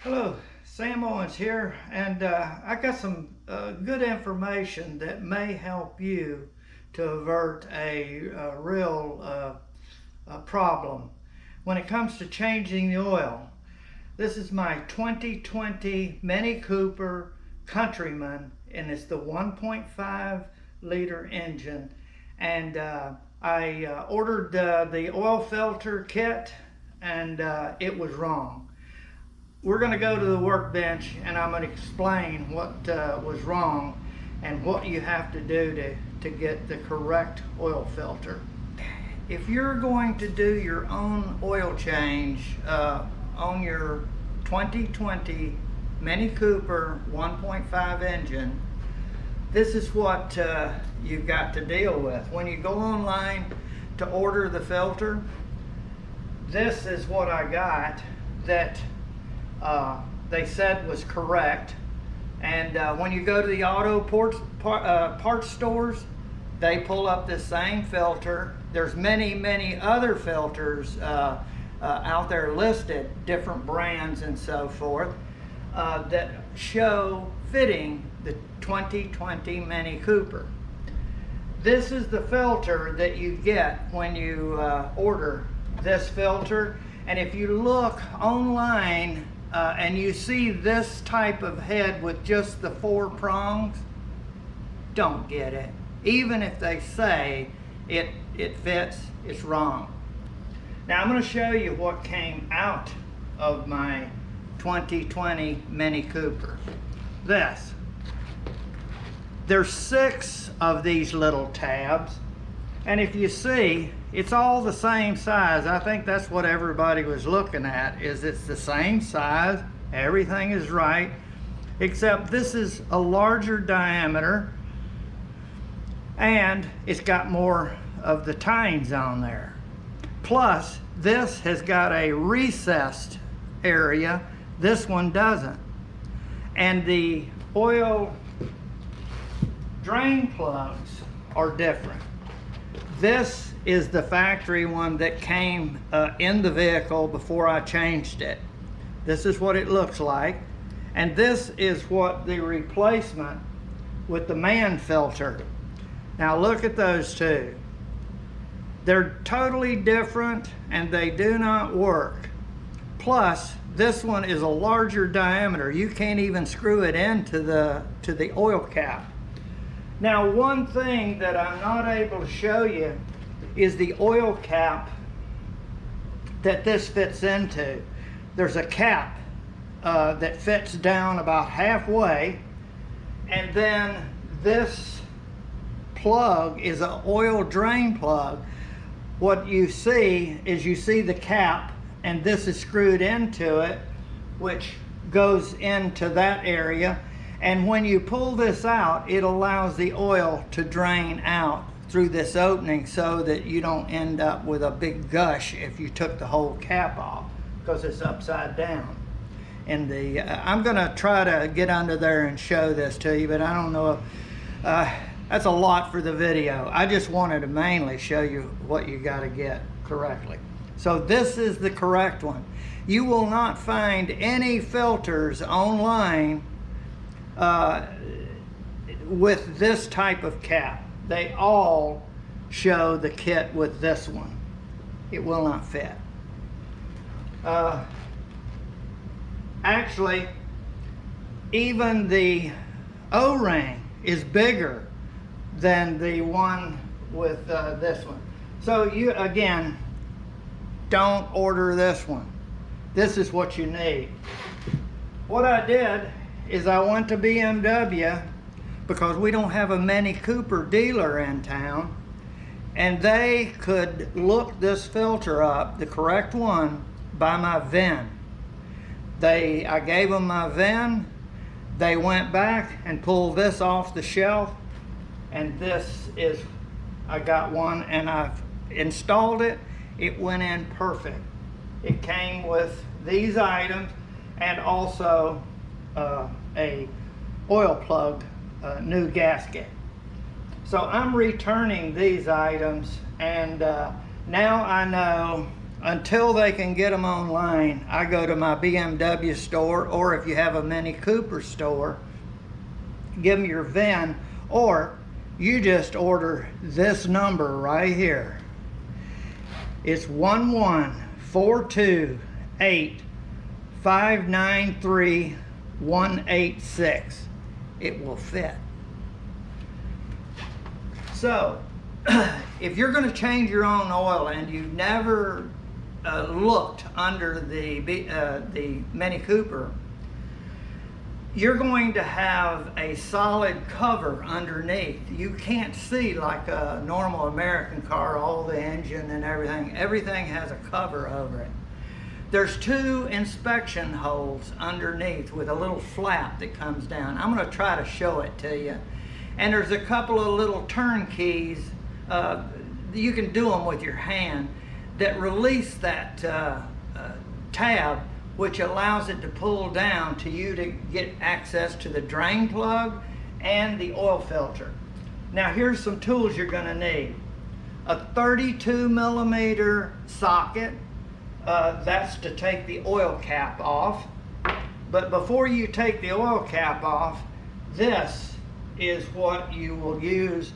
Hello, Sam Owens here, and I got some good information that may help you to avert a real problem when it comes to changing the oil. This is my 2020 Mini Cooper Countryman, and it's the 1.5 liter engine. And I ordered the oil filter kit, and it was wrong. We're going to go to the workbench and I'm going to explain what was wrong and what you have to do to get the correct oil filter. If you're going to do your own oil change on your 2020 Mini Cooper 1.5 engine, this is what you've got to deal with. When you go online to order the filter, this is what I got that they said was correct. And when you go to the auto parts stores, they pull up the same filter. There's many other filters out there listed, different brands and so forth, that show fitting the 2020 Mini Cooper. This is the filter that you get when you order this filter. And if you look online and you see this type of head with just the 4 prongs, don't get it. Even if they say it fits, it's wrong. Now I'm going to show you what came out of my 2020 Mini Cooper. There's 6 of these little tabs, and if you see, it's all the same size. I think that's what everybody was looking at, is it's the same size, everything is right, except this is a larger diameter and it's got more of the tines on there. Plus, this has got a recessed area, this one doesn't. And the oil drain plugs are different. This is the factory one that came in the vehicle before I changed it. This is what it looks like. And this is what the replacement with the man filter. Now look at those two. They're totally different and they do not work. Plus, this one is a larger diameter. You can't even screw it into the oil cap. Now, one thing that I'm not able to show you is the oil cap that this fits into. There's a cap that fits down about halfway, and then this plug is an oil drain plug. What you see is you see the cap, and this is screwed into it, which goes into that area. And when you pull this out, it allows the oil to drain out through this opening so that you don't end up with a big gush if you took the whole cap off, because it's upside down. And I'm gonna try to get under there and show this to you, but I don't know if, that's a lot for the video. I just wanted to mainly show you what you gotta get correctly. So this is the correct one. You will not find any filters online with this type of cap. They all show the kit with this one. It will not fit. Actually, even the O-ring is bigger than the one with this one. So you, again, don't order this one. This is what you need. What I did is I went to BMW, because we don't have a Mini Cooper dealer in town, and they could look this filter up, the correct one, by my VIN. I gave them my VIN. They went back and pulled this off the shelf, and this is, I got one and I've installed it. It went in perfect. It came with these items and also a oil plug new gasket. So I'm returning these items, and now I know until they can get them online, I go to my BMW store, or if you have a Mini Cooper store, give them your VIN, or you just order this number right here. It's 11428593186. It will fit. So, if you're going to change your own oil and you've never looked under the Mini Cooper, you're going to have a solid cover underneath. You can't see like a normal American car, all the engine and everything. Everything has a cover over it. There's 2 inspection holes underneath with a little flap that comes down. I'm going to try to show it to you. And there's a couple of little turn keys. You can do them with your hand, that release that tab, which allows it to pull down to you to get access to the drain plug and the oil filter. Now here's some tools you're going to need. A 32 millimeter socket, that's to take the oil cap off. But before you take the oil cap off, this is what you will use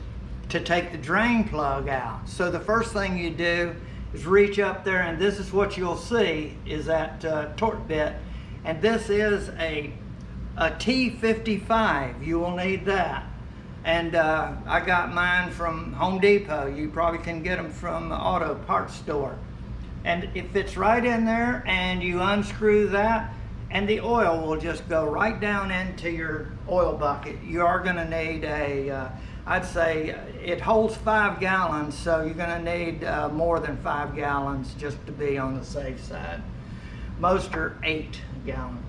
to take the drain plug out. So the first thing you do is reach up there, and this is what you'll see is that torque bit, and this is a T55. You will need that, and I got mine from Home Depot. You probably can get them from the auto parts store, and it fits right in there, and you unscrew that and the oil will just go right down into your oil bucket. You are going to need a I'd say it holds 5 gallons, so you're going to need more than 5 gallons just to be on the safe side. Most are 8 gallon.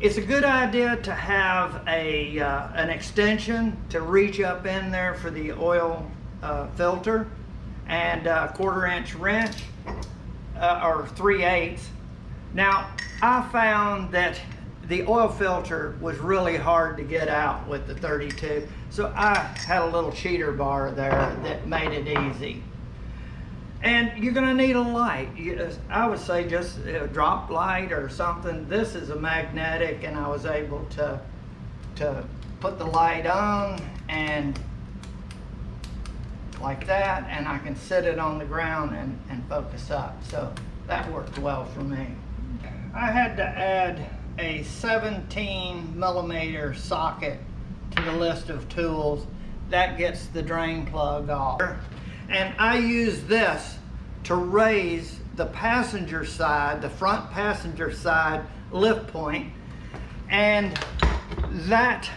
It's a good idea to have an extension to reach up in there for the oil filter, and a 1/4 inch wrench or 3/8. Now, I found that the oil filter was really hard to get out with the 32, so I had a little cheater bar there that made it easy. And you're going to need a light. I would say just a drop light or something. This is a magnetic, and I was able to put the light on and like that, and I can sit it on the ground and focus up. So that worked well for me. I had to add a 17 millimeter socket to the list of tools. That gets the drain plug off. And I use this to raise the passenger side, the front passenger side lift point, and that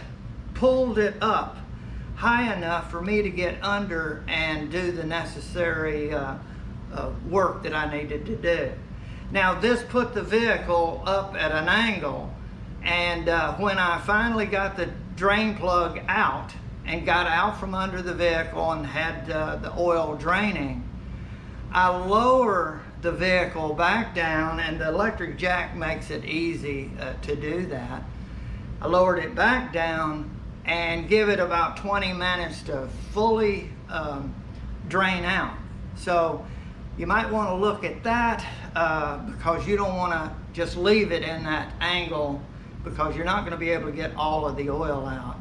pulled it up high enough for me to get under and do the necessary work that I needed to do. Now, this put the vehicle up at an angle, and when I finally got the drain plug out and got out from under the vehicle and had the oil draining, I lower the vehicle back down, and the electric jack makes it easy to do that. I lowered it back down and give it about 20 minutes to fully drain out. So you might want to look at that because you don't want to just leave it in that angle, because you're not going to be able to get all of the oil out.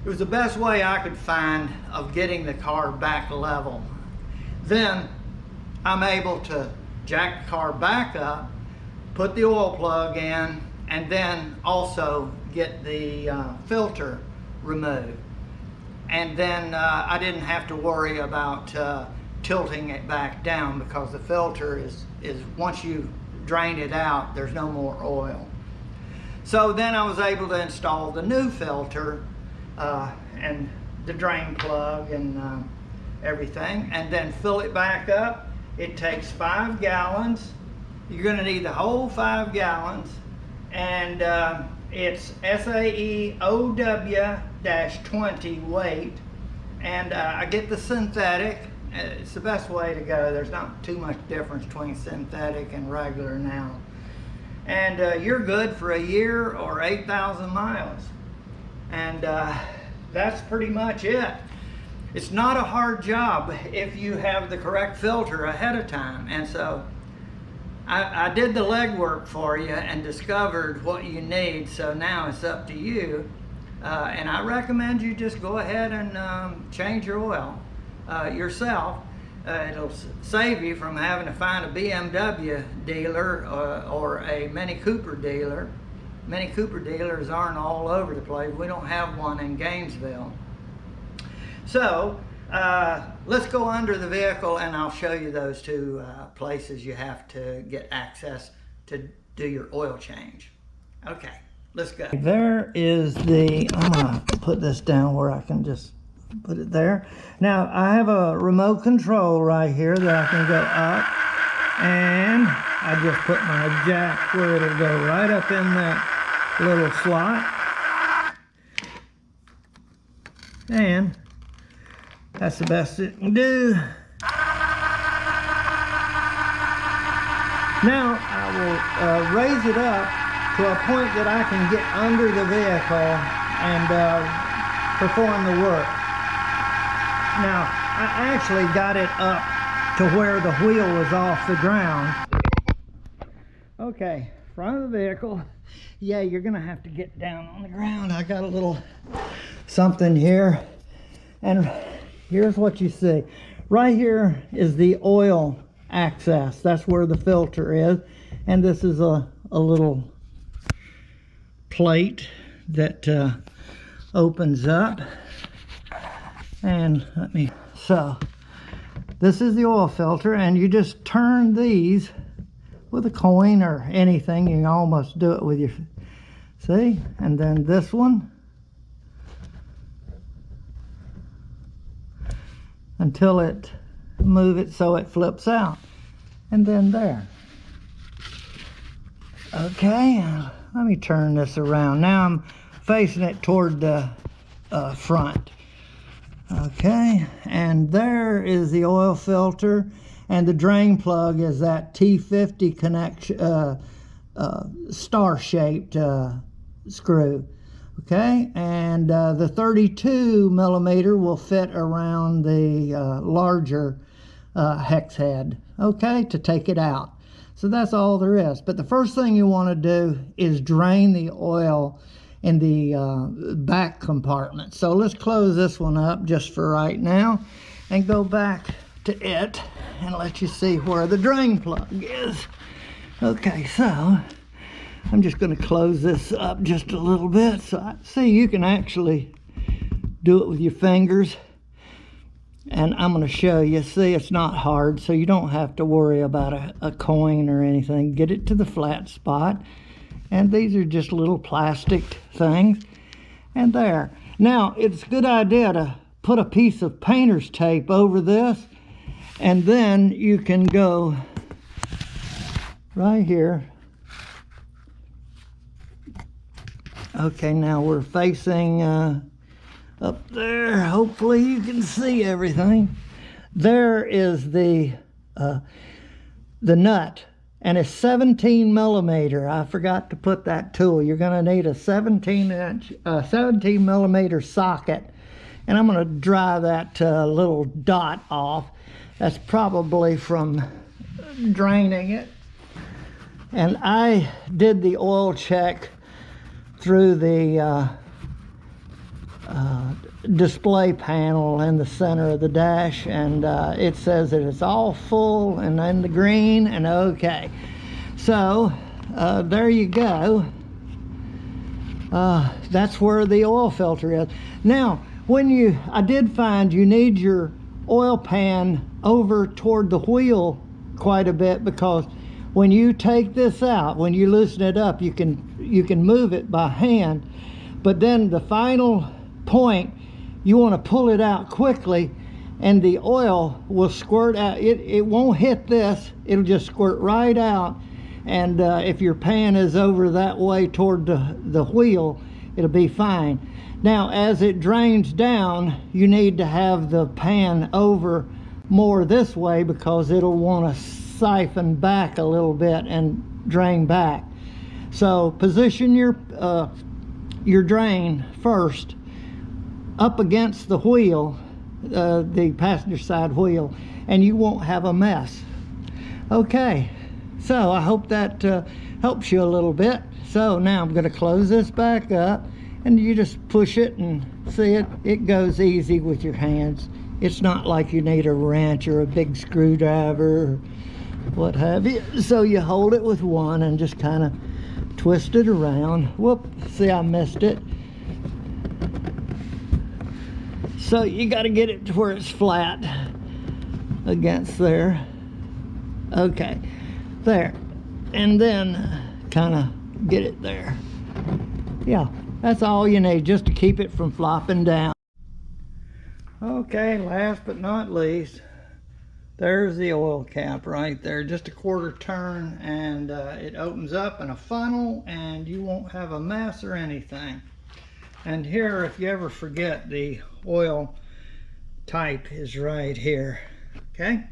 It was the best way I could find of getting the car back level. Then I'm able to jack the car back up, put the oil plug in, and then also get the filter removed. And then I didn't have to worry about tilting it back down, because the filter is once you drain it out, there's no more oil. So then I was able to install the new filter and the drain plug and everything, and then fill it back up. It takes 5 gallons. You're going to need the whole 5 gallons, and it's SAE OW-20 weight, and I get the synthetic. It's the best way to go. There's not too much difference between synthetic and regular now. And you're good for a year or 8,000 miles. And that's pretty much it. It's not a hard job if you have the correct filter ahead of time. And so I did the legwork for you and discovered what you need, so now it's up to you. And I recommend you just go ahead and change your oil yourself. It'll save you from having to find a BMW dealer or a Mini Cooper dealer. Mini Cooper dealers aren't all over the place. We don't have one in Gainesville. So let's go under the vehicle and I'll show you those two places you have to get access to do your oil change. Okay, let's go. There is the, I'm gonna put this down where I can just put it there. Now I have a remote control right here that I can go up, and I just put my jack where it'll go right up in that little slot. And that's the best it can do. Now I will raise it up to a point that I can get under the vehicle and perform the work. Now I actually got it up to where the wheel was off the ground. Okay, front of the vehicle. Yeah, you're gonna have to get down on the ground. I got a little something here, and here's what you see. Right here is the oil access. That's where the filter is, and this is a little plate that opens up. And so this is the oil filter, and you just turn these with a coin or anything. You can almost do it with your, see? And then this one, until it, move it so it flips out. And then there. Okay, let me turn this around. Now I'm facing it toward the front. Okay, and there is the oil filter, and the drain plug is that T50 connection, star-shaped screw. Okay, and the 32 millimeter will fit around the larger hex head, okay, to take it out. So that's all there is. But the first thing you want to do is drain the oil in the back compartment. So let's close this one up just for right now and go back to it and let you see where the drain plug is. Okay, so I'm just going to close this up just a little bit. So I see you can actually do it with your fingers, and I'm going to show you. See, it's not hard, so you don't have to worry about a coin or anything. Get it to the flat spot. And these are just little plastic things. And there. Now, it's a good idea to put a piece of painter's tape over this, and then you can go right here. Okay, now we're facing up there. Hopefully you can see everything. There is the nut. And it's 17 millimeter. I forgot to put that tool. You're going to need a 17 millimeter socket. And I'm going to dry that little dot off. That's probably from draining it. And I did the oil check through the display panel in the center of the dash, and it says that it's all full and in the green and okay. So there you go. That's where the oil filter is. Now I did find you need your oil pan over toward the wheel quite a bit, because when you take this out, when you loosen it up, you can move it by hand, but then the final point, you want to pull it out quickly, and the oil will squirt out. It won't hit this, it'll just squirt right out. And if your pan is over that way toward the wheel, it'll be fine. Now as it drains down, you need to have the pan over more this way, because it'll want to siphon back a little bit and drain back. So position your drain first up against the wheel, the passenger side wheel, and you won't have a mess. Okay, So I hope that helps you a little bit. So now I'm going to close this back up, and you just push it, and see it goes easy with your hands. It's not like you need a wrench or a big screwdriver or what have you. So you hold it with one and just kind of twist it around. Whoop, see, I missed it. So you got to get it to where it's flat against there. Okay, there. And then kind of get it there. Yeah, that's all you need, just to keep it from flopping down. Okay, last but not least, there's the oil cap right there. Just a quarter turn, and it opens up in a funnel, and you won't have a mess or anything. And here, if you ever forget, the oil type is right here. Okay.